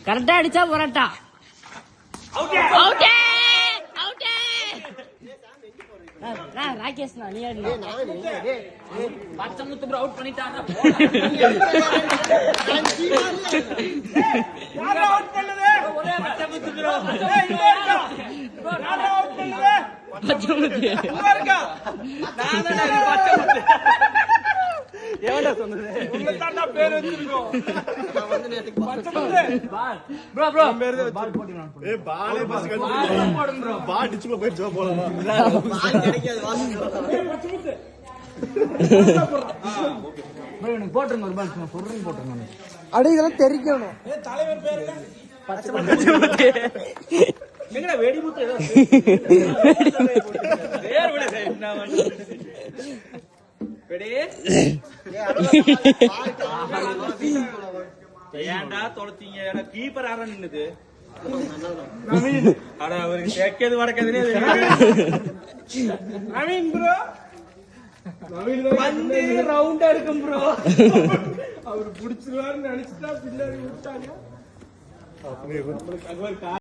கரெக்டா அடிச்சா புரட்டா. ராகேஷ் நீ பச்சமுத்து ப்ரோ அவுட் பண்ணிட்டாங்க. எவன்டா சொன்னது? உங்கள்தான்டா பேர் வச்சிருக்கோம். நான் வந்து நேத்துக்கு ப்ரோ ப்ரோ பேர் பால் போடுங்க. ஏய் பாலே பாஸ் கட்டி போடுங்க ப்ரோ. பால் டிச்சுல போய் ஜோ போடலாம். பால் கிடைக்காது வாசுங்க. பச்சமுத்து. ப்ரோ எனக்கு போடுங்க ஒரு பால் சொல்றீங்க போடுங்க. அட இதெல்லாம் தெரிக்கணும். ஏய் தலைவர் பேர் என்ன? பச்சமுத்து. எங்கடா வெடிமுத்து ஏதோ பேர் விட என்ன வந்து ஏன்டா தொலைச்சீங்க? கீப்பர் ஆறா நின்னுது. அவருக்கு கேட்கது வடக்கதுனே நவீன் ப்ரோ. வந்து ரவுண்டா இருக்கும் ப்ரோ. அவர் புடிச்சிருவாருன்னு நினைச்சுட்டா பின்னாடி விட்டாங்க.